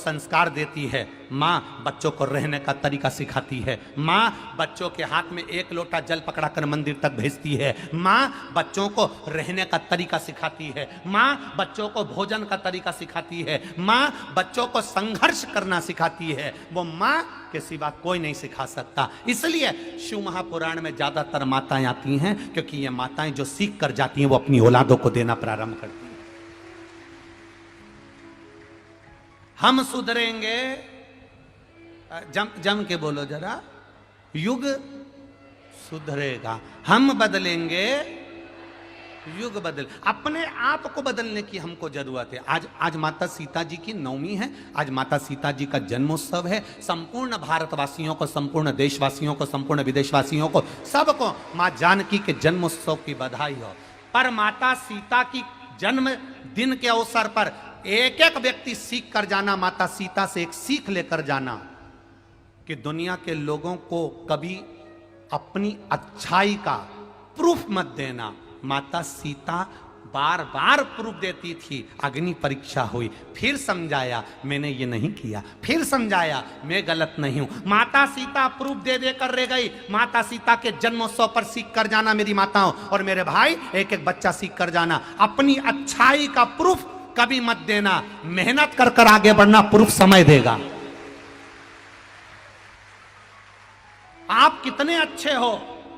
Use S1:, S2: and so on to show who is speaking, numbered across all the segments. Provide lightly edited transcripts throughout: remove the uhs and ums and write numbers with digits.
S1: संस्कार देती है, माँ बच्चों को रहने का तरीका सिखाती है, माँ बच्चों के हाथ में एक लोटा जल पकड़ाकर मंदिर तक भेजती है, माँ बच्चों को रहने का तरीका सिखाती है, माँ बच्चों को भोजन का तरीका सिखाती है, माँ बच्चों को संघर्ष करना सिखाती है। वो माँ के सिवा कोई नहीं सिखा सकता। इसलिए शिव महापुराण में ज्यादातर माताएं आती हैं, क्योंकि ये माताएं जो सीख कर जाती हैं वो अपनी औलादों को देना प्रारंभ करती हैं। हम सुधरेंगे, जम के बोलो जरा, युग सुधरेगा। हम बदलेंगे, युग बदल। अपने आप को बदलने की हमको जरूरत है। आज माता सीता जी की नवमी है, आज माता सीता जी का जन्मोत्सव है। संपूर्ण भारतवासियों को, संपूर्ण देशवासियों को, संपूर्ण विदेशवासियों को, सबको मां जानकी के जन्मोत्सव की बधाई हो। पर माता सीता की जन्म दिन के अवसर पर एक एक व्यक्ति सीख कर जाना, माता सीता से एक सीख लेकर जाना कि दुनिया के लोगों को कभी अपनी अच्छाई का प्रूफ मत देना। माता सीता बार बार प्रूफ देती थी। अग्नि परीक्षा हुई, फिर समझाया मैंने ये नहीं किया, फिर समझाया मैं गलत नहीं हूं। माता सीता प्रूफ दे दे कर रह गई। माता सीता के जन्मोत्सव पर सीख कर जाना मेरी माताओं और मेरे भाई, एक एक बच्चा सीख कर जाना। अपनी अच्छाई का प्रूफ कभी मत देना, मेहनत कर कर आगे बढ़ना, प्रूफ समय देगा। आप कितने अच्छे हो,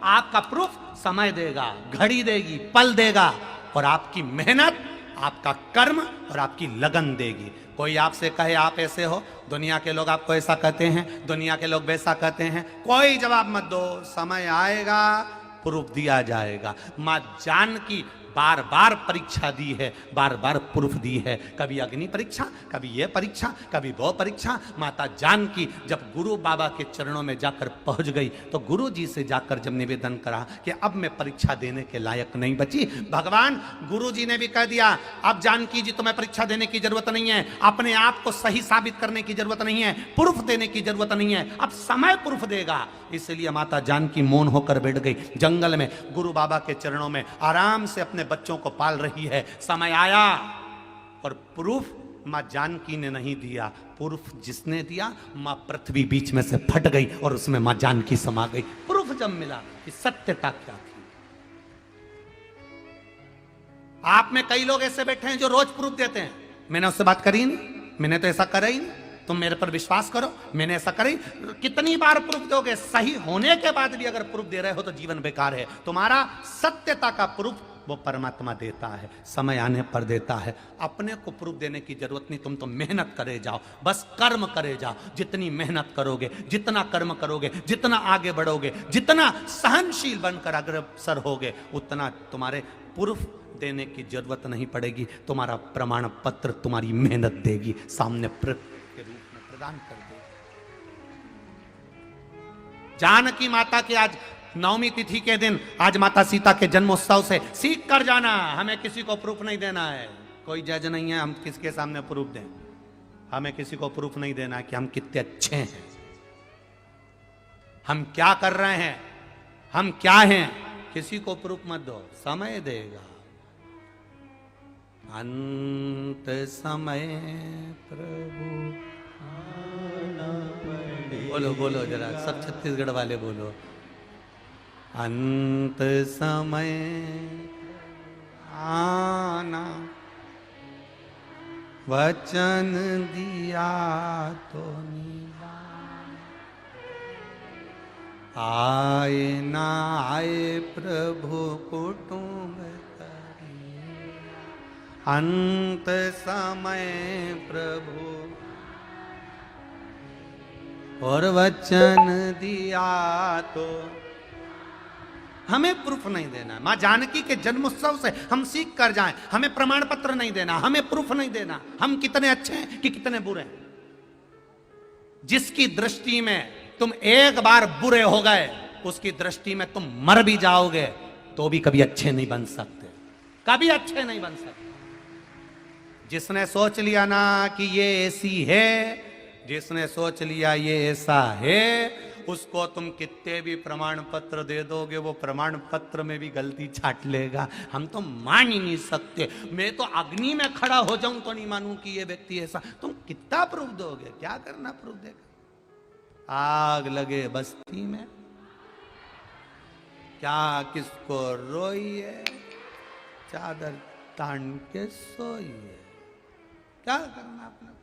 S1: आपका प्रूफ समय देगा, घड़ी देगी, पल देगा, और आपकी मेहनत, आपका कर्म और आपकी लगन देगी। कोई आपसे कहे आप ऐसे हो, दुनिया के लोग आपको ऐसा कहते हैं, दुनिया के लोग वैसा कहते हैं, कोई जवाब मत दो। समय आएगा, प्रूफ दिया जाएगा। मां जानकी बार बार परीक्षा दी है, बार बार प्रूफ दी है। कभी अग्नि परीक्षा, कभी ये परीक्षा, कभी वो परीक्षा। माता जानकी जब गुरु बाबा के चरणों में जाकर पहुंच गई तो गुरु जी से जाकर जब निवेदन करा कि अब मैं परीक्षा देने के लायक नहीं बची, भगवान गुरु जी ने भी कह दिया अब जानकी जी तुम्हें परीक्षा देने की जरूरत नहीं है, अपने आप को सही साबित करने की जरूरत नहीं है, प्रूफ देने की जरूरत नहीं है, अब समय प्रूफ देगा। इसलिए माता जानकी मौन होकर बैठ गई, जंगल में गुरु बाबा के चरणों में आराम से अपने बच्चों को पाल रही है। समय आया और प्रूफ मां जानकी ने नहीं दिया, प्रूफ जिसने दिया मां पृथ्वी बीच में से फट गई और उसमें मां जानकी समा गई। प्रूफ जब मिला कि सत्यता क्या थी। आप में कई लोग ऐसे बैठे हैं जो रोज प्रूफ देते हैं, मैंने उससे बात करी नहीं, मैंने तो ऐसा करा ही नहीं, तुम मेरे पर विश्वास करो, मैंने ऐसा करी। कितनी बार प्रूफ दोगे? सही होने के बाद भी अगर प्रूफ दे रहे हो तो जीवन बेकार है। तुम्हारा सत्यता का प्रूफ वो परमात्मा देता है, समय आने पर देता है। अपने को प्रूफ देने की जरूरत नहीं, तुम तो मेहनत करे जाओ, बस कर्म करे जाओ। जितनी मेहनत करोगे, जितना कर्म करोगे, जितना आगे बढ़ोगे, जितना सहनशील बनकर अग्रसर होगे, उतना तुम्हारे प्रूफ देने की जरूरत नहीं पड़ेगी। तुम्हारा प्रमाण पत्र तुम्हारी मेहनत देगी, सामने प्रूफ के रूप में प्रदान कर देगी। जानकी माता के आज नवमी तिथि के दिन, आज माता सीता के जन्मोत्सव से सीख कर जाना, हमें किसी को प्रूफ नहीं देना है। कोई जज नहीं है हम किसके सामने प्रूफ दें। हमें किसी को प्रूफ नहीं देना है कि हम कितने अच्छे हैं, हम क्या कर रहे हैं, हम क्या हैं। किसी को प्रूफ मत दो, समय देगा। अंत समय प्रभु आना पड़े। बोलो बोलो जरा, सब छत्तीसगढ़ वाले बोलो। अंत समय आना, वचन दिया तो नीला, आए ना आए प्रभु कुटुंब करी। अंत समय प्रभु और वचन दिया तो। हमें प्रूफ नहीं देना है। मां जानकी के जन्मोत्सव से हम सीख कर जाएं, हमें प्रमाण पत्र नहीं देना, हमें प्रूफ नहीं देना हम कितने अच्छे हैं कि कितने बुरे हैं। जिसकी दृष्टि में तुम एक बार बुरे हो गए, उसकी दृष्टि में तुम मर भी जाओगे तो भी कभी अच्छे नहीं बन सकते, कभी अच्छे नहीं बन सकते। जिसने सोच लिया ना कि ये ऐसी है, जिसने सोच लिया ये ऐसा है, उसको तुम कितने भी प्रमाण पत्र दे दोगे, वो प्रमाण पत्र में भी गलती छाट लेगा। हम तो मान ही नहीं सकते। मैं तो अग्नि में खड़ा हो जाऊं तो नहीं मानूं कि ये व्यक्ति ऐसा। तुम कितना प्रूफ दोगे? क्या करना प्रूफ देगा? आग लगे बस्ती में, क्या किसको रोइए, चादर तान के सोइए। क्या करना अपना?